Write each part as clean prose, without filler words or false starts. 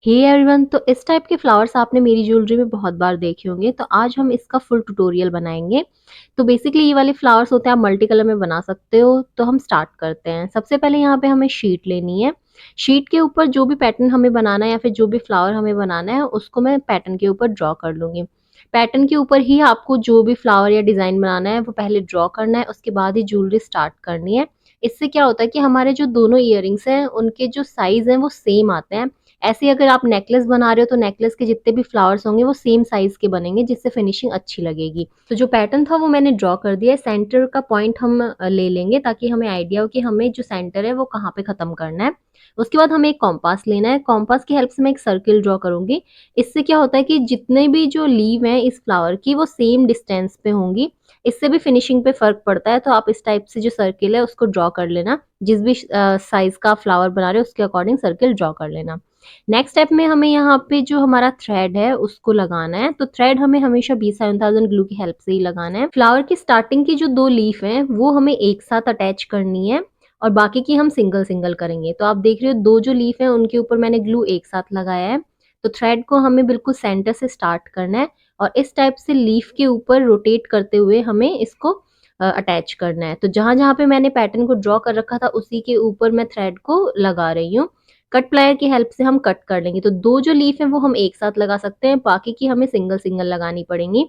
Hey everyone, तो इस type के फ्लावर्स आपने मेरी ज्वेलरी में बहुत बार देखे होंगे। तो आज हम इसका फुल ट्यूटोरियल बनाएंगे। तो बेसिकली ये वाले फ्लावर्स होते हैं, आप मल्टी कलर में बना सकते हो। तो हम स्टार्ट करते हैं। सबसे पहले यहाँ पे हमें शीट लेनी है। शीट के ऊपर जो भी पैटर्न हमें बनाना है या फिर जो भी फ्लावर हमें बनाना है उसको मैं पैटर्न के ऊपर ड्रॉ कर लूंगी। पैटर्न के ऊपर ही आपको जो भी फ्लावर या डिजाइन बनाना है वो पहले ड्रॉ करना है, उसके बाद ही ज्वेलरी स्टार्ट करनी है। इससे क्या होता है कि हमारे जो दोनों इयररिंग्स हैं उनके जो साइज हैं वो सेम आते हैं। ऐसे ही अगर आप नेकलेस बना रहे हो तो नेकलेस के जितने भी फ्लावर्स होंगे वो सेम साइज के बनेंगे, जिससे फिनिशिंग अच्छी लगेगी। तो जो पैटर्न था वो मैंने ड्रॉ कर दिया है। सेंटर का पॉइंट हम ले लेंगे ताकि हमें आइडिया हो कि हमें जो सेंटर है वो कहाँ पे खत्म करना है। उसके बाद हमें एक कॉम्पास लेना है। कॉम्पास की हेल्प से मैं एक सर्किल ड्रॉ करूंगी। इससे क्या होता है कि जितने भी जो लीव हैं इस फ्लावर की वो सेम डिस्टेंस पे होंगी। इससे भी फिनिशिंग पे फर्क पड़ता है। तो आप इस टाइप से जो सर्किल है उसको ड्रॉ कर लेना। जिस भी साइज का फ्लावर बना रहे हो उसके अकॉर्डिंग सर्किल ड्रॉ कर लेना। नेक्स्ट स्टेप में हमें यहाँ पे जो हमारा थ्रेड है उसको लगाना है। तो थ्रेड हमें हमेशा B7000 ग्लू की हेल्प से ही लगाना है। फ्लावर की स्टार्टिंग की जो दो लीफ हैं वो हमें एक साथ अटैच करनी है और बाकी की हम सिंगल सिंगल करेंगे। तो आप देख रहे हो दो जो लीफ हैं उनके ऊपर मैंने ग्लू एक साथ लगाया है। तो थ्रेड को हमें बिल्कुल सेंटर से स्टार्ट करना है और इस टाइप से लीफ के ऊपर रोटेट करते हुए हमें इसको अटैच करना है। तो जहां जहां पे मैंने पैटर्न को ड्रॉ कर रखा था उसी के ऊपर मैं थ्रेड को लगा रही हूँ। कट प्लायर की हेल्प से हम कट कर लेंगे। तो दो जो लीफ है वो हम एक साथ लगा सकते हैं, बाकी की हमें सिंगल सिंगल लगानी पड़ेंगी।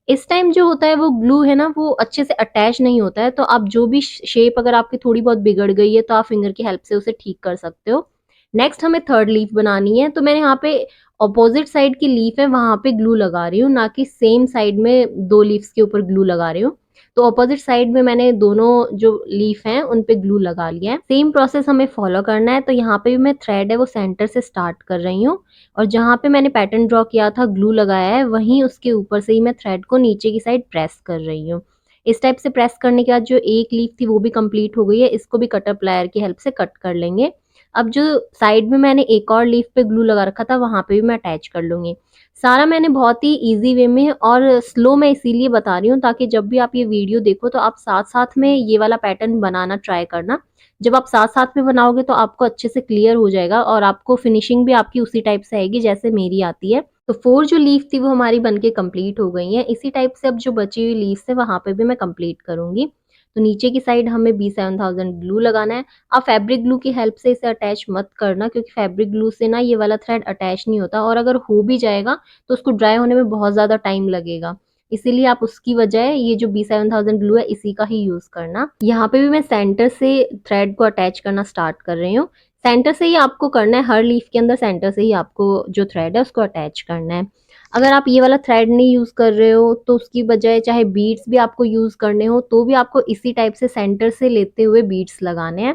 इस टाइम जो होता है वो ग्लू है ना वो अच्छे से अटैच नहीं होता है। तो आप जो भी शेप अगर आपकी थोड़ी बहुत बिगड़ गई है तो आप फिंगर की हेल्प से उसे ठीक कर सकते हो। नेक्स्ट हमें थर्ड लीफ बनानी है। तो मैंने यहाँ पे ऑपोजिट साइड की लीफ है वहां पे ग्लू लगा रही हूँ, ना कि सेम साइड में दो लीव्स के ऊपर ग्लू लगा रही हूँ। तो ऑपोजिट साइड में मैंने दोनों जो लीफ हैं उन पे ग्लू लगा लिया है। सेम प्रोसेस हमें फॉलो करना है। तो यहाँ पे भी मैं थ्रेड है वो सेंटर से स्टार्ट कर रही हूँ और जहाँ पे मैंने पैटर्न ड्रॉ किया था ग्लू लगाया है वहीं उसके ऊपर से ही मैं थ्रेड को नीचे की साइड प्रेस कर रही हूँ। इस टाइप से प्रेस करने के बाद जो एक लीफ थी वो भी कंप्लीट हो गई है। इसको भी कटर प्लायर की हेल्प से कट कर लेंगे। अब जो साइड में मैंने एक और लीफ पे ग्लू लगा रखा था वहां पे भी मैं अटैच कर लूंगी। सारा मैंने बहुत ही इजी वे में और स्लो में इसीलिए बता रही हूँ ताकि जब भी आप ये वीडियो देखो तो आप साथ साथ में ये वाला पैटर्न बनाना ट्राई करना। जब आप साथ साथ में बनाओगे तो आपको अच्छे से क्लियर हो जाएगा और आपको फिनिशिंग भी आपकी उसी टाइप से आएगी जैसे मेरी आती है। तो फोर जो लीफ थी वो हमारी बनके कंप्लीट हो गई है। इसी टाइप से अब जो बची हुई लीफ है वहां पे भी मैं कंप्लीट करूंगी। तो नीचे की साइड हमें B7000 ग्लू लगाना है। आप फैब्रिक ग्लू की हेल्प से इसे अटैच मत करना क्योंकि फैब्रिक ग्लू से ना ये वाला थ्रेड अटैच नहीं होता और अगर हो भी जाएगा तो उसको ड्राई होने में बहुत ज़्यादा टाइम लगेगा। इसीलिए आप उसकी बजाय ये जो B7000 ग्लू है इसी का ही यूज़ करना। यहाँ पे भी मैं सेंटर से थ्रेड को अटैच करना स्टार्ट कर रही हूँ। सेंटर से ही आपको करना है, हर लीफ के अंदर सेंटर से ही आपको जो थ्रेड है उसको अटैच करना है। अगर आप ये वाला थ्रेड नहीं यूज़ कर रहे हो तो उसकी बजाय चाहे बीड्स भी आपको यूज़ करने हो तो भी आपको इसी टाइप से सेंटर से लेते हुए बीड्स लगाने हैं।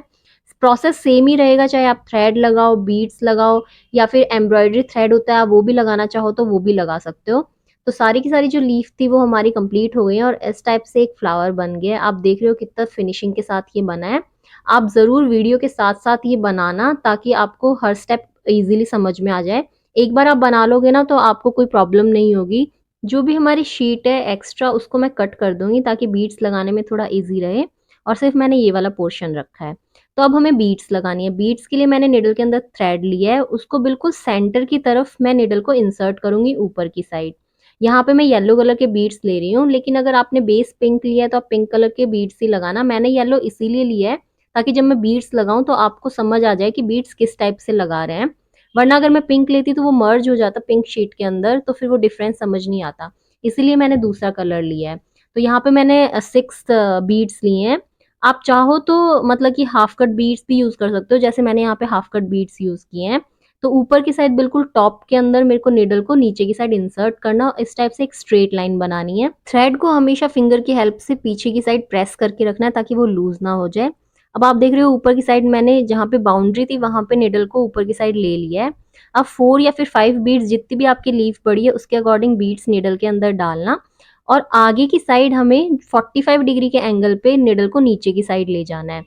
प्रोसेस सेम ही रहेगा, चाहे आप थ्रेड लगाओ, बीड्स लगाओ या फिर एम्ब्रॉयडरी थ्रेड होता है आप वो भी लगाना चाहो तो वो भी लगा सकते हो। तो सारी की सारी जो लीफ थी वो हमारी कंप्लीट हो गई है और इस टाइप से एक फ्लावर बन गया है। आप देख रहे हो कितना फिनिशिंग के साथ ये बना है। आप ज़रूर वीडियो के साथ साथ ये बनाना ताकि आपको हर स्टेप इजीली समझ में आ जाए। एक बार आप बना लोगे ना तो आपको कोई प्रॉब्लम नहीं होगी। जो भी हमारी शीट है एक्स्ट्रा उसको मैं कट कर दूंगी ताकि बीड्स लगाने में थोड़ा इजी रहे। और सिर्फ मैंने ये वाला पोर्शन रखा है। तो अब हमें बीड्स लगानी है। बीड्स के लिए मैंने निडल के अंदर थ्रेड लिया है, उसको बिल्कुल सेंटर की तरफ मैं निडल को इंसर्ट करूंगी ऊपर की साइड। यहाँ पे मैं येलो कलर के बीड्स ले रही हूँ, लेकिन अगर आपने बेस पिंक लिया है तो आप पिंक कलर के बीड्स ही लगाना। मैंने येलो इसीलिए लिया है ताकि जब मैं बीड्स लगाऊं तो आपको समझ आ जाए कि बीड्स किस टाइप से लगा रहे हैं। वरना अगर मैं पिंक लेती तो वो मर्ज हो जाता पिंक शीट के अंदर, तो फिर वो डिफरेंस समझ नहीं आता। इसीलिए मैंने दूसरा कलर लिया है। तो यहाँ पे मैंने 6 बीड्स लिए हैं। आप चाहो तो मतलब कि हाफ कट बीड्स भी यूज कर सकते हो, जैसे मैंने यहाँ पे हाफ कट बीड्स यूज किए हैं। तो ऊपर की साइड बिल्कुल टॉप के अंदर मेरे को निडल को नीचे की साइड इंसर्ट करना और इस टाइप से एक स्ट्रेट लाइन बनानी है। थ्रेड को हमेशा फिंगर की हेल्प से पीछे की साइड प्रेस करके रखना है ताकि वो लूज ना हो जाए। अब आप देख रहे हो ऊपर की साइड मैंने जहाँ पे बाउंड्री थी वहां पे निडल को ऊपर की साइड ले लिया है। अब 4 या फिर 5 बीड्स जितनी भी आपकी लीफ पड़ी है उसके अकॉर्डिंग बीड्स निडल के अंदर डालना और आगे की साइड हमें 45 डिग्री के एंगल पे निडल को नीचे की साइड ले जाना है।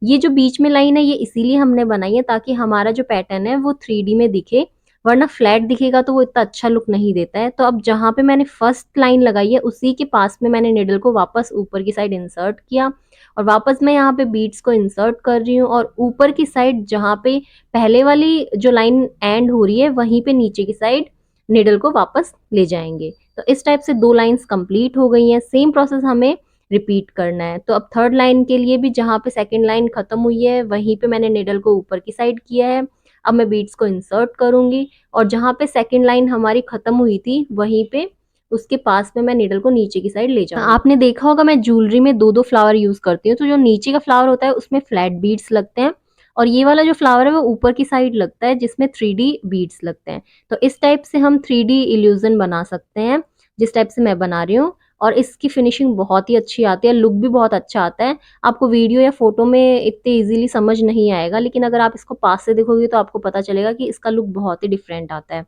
ये जो बीच में लाइन है ये इसीलिए हमने बनाई है ताकि हमारा जो पैटर्न है वो 3D में दिखे। वरना फ्लैट दिखेगा तो वो इतना अच्छा लुक नहीं देता है। तो अब जहाँ पे मैंने फर्स्ट लाइन लगाई है उसी के पास में मैंने निडल को वापस ऊपर की साइड इंसर्ट किया और वापस मैं यहाँ पे बीड्स को इंसर्ट कर रही हूँ और ऊपर की साइड जहाँ पे पहले वाली जो लाइन एंड हो रही है वहीं पे नीचे की साइड निडल को वापस ले जाएंगे। तो इस टाइप से 2 लाइन्स कंप्लीट हो गई हैं। सेम प्रोसेस हमें रिपीट करना है। तो अब थर्ड लाइन के लिए भी जहाँ पे सेकंड लाइन खत्म हुई है वहीं पे मैंने निडल को ऊपर की साइड किया है। अब मैं बीड्स को इंसर्ट करूंगी और जहाँ पे सेकंड लाइन हमारी खत्म हुई थी वहीं पे उसके पास में मैं निडल को नीचे की साइड ले जाऊंगी। आपने देखा होगा मैं ज्वेलरी में 2-2 फ्लावर यूज करती हूँ। तो जो नीचे का फ्लावर होता है उसमें फ्लैट बीड्स लगते हैं और ये वाला जो फ्लावर है वो ऊपर की साइड लगता है जिसमें 3D बीड्स लगते हैं। तो इस टाइप से हम 3D इल्यूजन बना सकते हैं जिस टाइप से मैं बना रही हूँ और इसकी फिनिशिंग बहुत ही अच्छी आती है, लुक भी बहुत अच्छा आता है। आपको वीडियो या फोटो में इतने इजीली समझ नहीं आएगा लेकिन अगर आप इसको पास से देखोगे तो आपको पता चलेगा कि इसका लुक बहुत ही डिफरेंट आता है।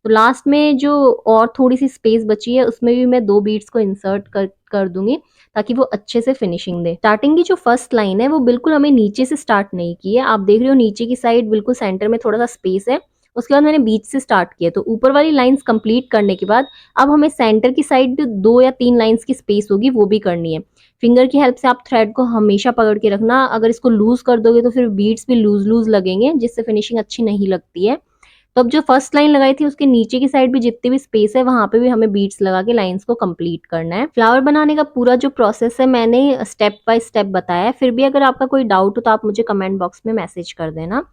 तो लास्ट में जो और थोड़ी सी स्पेस बची है उसमें भी मैं 2 बीड्स को इंसर्ट कर दूंगी ताकि वो अच्छे से फिनिशिंग दे। स्टार्टिंग की जो फर्स्ट लाइन है वो बिल्कुल हमें नीचे से स्टार्ट नहीं की है। आप देख रहे हो नीचे की साइड बिल्कुल सेंटर में थोड़ा सा स्पेस है। उसके बाद मैंने बीच से स्टार्ट किया। तो ऊपर वाली लाइंस कंप्लीट करने के बाद अब हमें सेंटर की साइड 2 या 3 लाइंस की स्पेस होगी वो भी करनी है। फिंगर की हेल्प से आप थ्रेड को हमेशा पकड़ के रखना। अगर इसको लूज कर दोगे तो फिर बीड्स भी लूज लूज लगेंगे जिससे फिनिशिंग अच्छी नहीं लगती है। तो अब जो फर्स्ट लाइन लगाई थी उसके नीचे की साइड भी जितनी भी स्पेस है वहां पे भी हमें बीड्स लगा के लाइंस को कंप्लीट करना है। फ्लावर बनाने का पूरा जो प्रोसेस है मैंने स्टेप बाय स्टेप बताया है। फिर भी अगर आपका कोई डाउट हो तो आप मुझे कमेंट बॉक्स में मैसेज कर देना।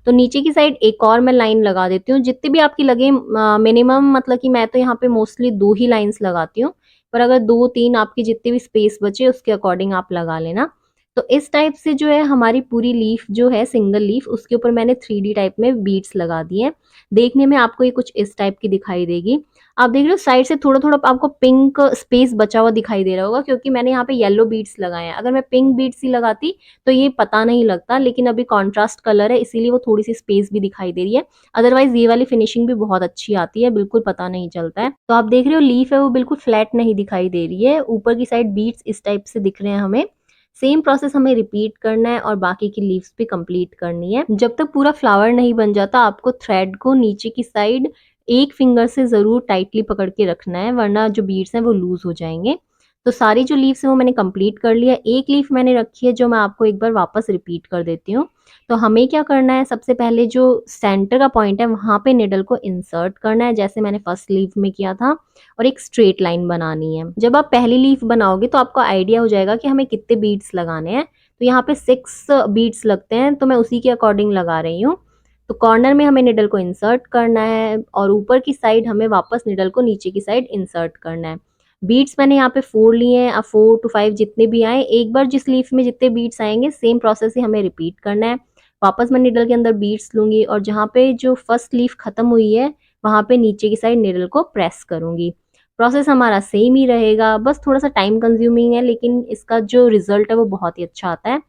तो नीचे की साइड एक और मैं लाइन लगा देती हूँ जितनी भी आपकी लगे। मिनिमम मतलब कि मैं तो यहाँ पे मोस्टली 2 ही लाइंस लगाती हूँ पर अगर 2-3 आपकी जितनी भी स्पेस बचे उसके अकॉर्डिंग आप लगा लेना। तो इस टाइप से जो है हमारी पूरी लीफ जो है सिंगल लीफ उसके ऊपर मैंने 3D टाइप में बीड्स लगा दिए हैं। देखने में आपको ये कुछ इस टाइप की दिखाई देगी। आप देख रहे हो साइड से थोड़ा-थोड़ा आपको पिंक स्पेस बचा हुआ दिखाई दे रहा होगा क्योंकि मैंने यहाँ पे येलो बीड्स लगाए हैं। अगर मैं पिंक बीड्स ही लगाती तो ये पता नहीं लगता लेकिन अभी कॉन्ट्रास्ट कलर है इसीलिए वो थोड़ी-सी स्पेस भी दिखाई दे रही है। अदरवाइज़ ये वाली फिनिशिंग भी बहुत अच्छी आती है, बिल्कुल पता नहीं चलता है। तो आप देख रहे हो लीफ है वो बिल्कुल फ्लैट नहीं दिखाई दे रही है। ऊपर की साइड बीड्स इस टाइप से दिख रहे हैं हमें। सेम प्रोसेस हमें रिपीट करना है और बाकी की लीव्स भी कंप्लीट करनी है। जब तक पूरा फ्लावर नहीं बन जाता आपको थ्रेड को नीचे की साइड एक फिंगर से ज़रूर टाइटली पकड़ के रखना है वरना जो बीड्स हैं वो लूज़ हो जाएँगे। तो सारी जो लीव्स हैं वो मैंने कंप्लीट कर लिया। एक लीफ मैंने रखी है जो मैं आपको एक बार वापस रिपीट कर देती हूँ। तो हमें क्या करना है सबसे पहले जो सेंटर का पॉइंट है वहाँ पे निडल को इंसर्ट करना है जैसे मैंने फर्स्ट लीफ में किया था और एक स्ट्रेट लाइन बनानी है। जब आप पहली लीफ बनाओगे तो आपको आइडिया हो जाएगा कि हमें कितने बीड्स लगाने हैं। तो यहाँ पे 6 बीड्स लगते हैं तो मैं उसी के अकॉर्डिंग लगा रही हूँ। तो कॉर्नर में हमें निडल को इंसर्ट करना है और ऊपर की साइड हमें वापस निडल को नीचे की साइड इंसर्ट करना है। बीड्स मैंने यहाँ पे 4 लिए हैं। अब 4 to 5 जितने भी आए एक बार जिस लीफ में जितने बीड्स आएंगे सेम प्रोसेस ही हमें रिपीट करना है। वापस मैं निडल के अंदर बीड्स लूंगी और जहाँ पे जो फर्स्ट लीफ खत्म हुई है वहां पे नीचे की साइड निडल को प्रेस करूंगी। प्रोसेस हमारा सेम ही रहेगा बस थोड़ा सा टाइम कंज्यूमिंग है लेकिन इसका जो रिजल्ट है वो बहुत ही अच्छा आता है।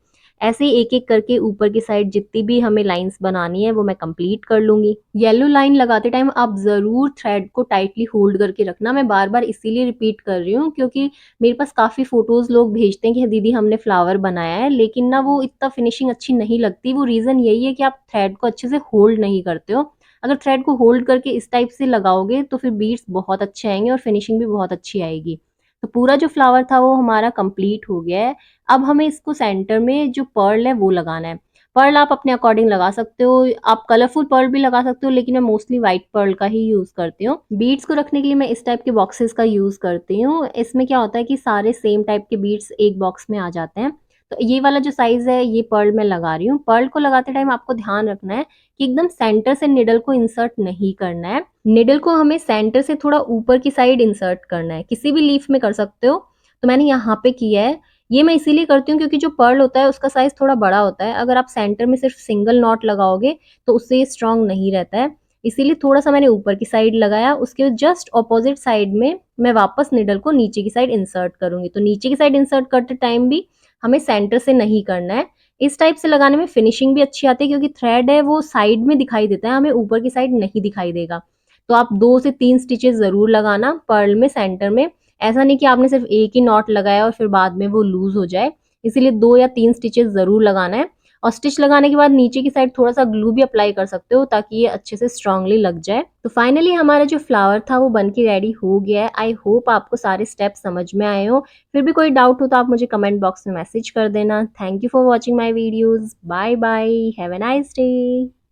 ऐसे ही एक-एक करके ऊपर की साइड जितनी भी हमें लाइंस बनानी है वो मैं कंप्लीट कर लूंगी। येलो लाइन लगाते टाइम आप ज़रूर थ्रेड को टाइटली होल्ड करके रखना। मैं बार-बार इसीलिए रिपीट कर रही हूँ क्योंकि मेरे पास काफ़ी फ़ोटोज़ लोग भेजते हैं कि दीदी हमने फ्लावर बनाया है लेकिन ना वो इतना फिनिशिंग अच्छी नहीं लगती। वो रीज़न यही है कि आप थ्रेड को अच्छे से होल्ड नहीं करते हो। अगर थ्रेड को होल्ड करके इस टाइप से लगाओगे तो फिर बीड्स बहुत अच्छे आएँगे और फिनिशिंग भी बहुत अच्छी आएगी। तो पूरा जो फ्लावर था वो हमारा कंप्लीट हो गया है। अब हमें इसको सेंटर में जो पर्ल है वो लगाना है। पर्ल आप अपने अकॉर्डिंग लगा सकते हो। आप कलरफुल पर्ल भी लगा सकते हो लेकिन मैं मोस्टली व्हाइट पर्ल का ही यूज़ करती हूँ। बीड्स को रखने के लिए मैं इस टाइप के बॉक्सेस का यूज़ करती हूँ। इसमें क्या होता है कि सारे सेम टाइप के बीड्स एक बॉक्स में आ जाते हैं। तो ये वाला जो साइज़ है ये पर्ल मैं लगा रही हूँ। पर्ल को लगाते टाइम आपको ध्यान रखना है कि एकदम सेंटर से निडल को इंसर्ट नहीं करना है। निडल को हमें सेंटर से थोड़ा ऊपर की साइड इंसर्ट करना है। किसी भी लीफ में कर सकते हो। तो मैंने यहाँ पे किया है। ये मैं इसीलिए करती हूँ क्योंकि जो पर्ल होता है उसका साइज़ थोड़ा बड़ा होता है। अगर आप सेंटर में सिर्फ सिंगल नॉट लगाओगे तो उससे ये स्ट्रॉन्ग नहीं रहता है। इसीलिए थोड़ा-सा मैंने ऊपर की साइड लगाया। उसके जस्ट अपोज़िट साइड में मैं वापस निडल को नीचे की साइड इंसर्ट करूँगी। तो नीचे की साइड इंसर्ट करते टाइम भी हमें सेंटर से नहीं करना है। इस टाइप से लगाने में फिनिशिंग भी अच्छी आती है क्योंकि थ्रेड है वो साइड में दिखाई देता है, हमें ऊपर की साइड नहीं दिखाई देगा। तो आप 2 से 3 स्टिचेस ज़रूर लगाना पर्ल में सेंटर में। ऐसा नहीं कि आपने सिर्फ एक ही नॉट लगाया और फिर बाद में वो लूज़ हो जाए। इसीलिए 2 या 3 स्टिचेस ज़रूर लगाना है और स्टिच लगाने के बाद नीचे की साइड थोड़ा-सा ग्लू भी अप्लाई कर सकते हो ताकि ये अच्छे से स्ट्रांगली लग जाए। तो फाइनली हमारा जो फ्लावर था वो बन के रेडी हो गया है। आई होप आपको सारे स्टेप्स समझ में आए हों। फिर भी कोई डाउट हो तो आप मुझे कमेंट बॉक्स में मैसेज कर देना। Thank you for watching my videos. Bye bye. Have a nice day.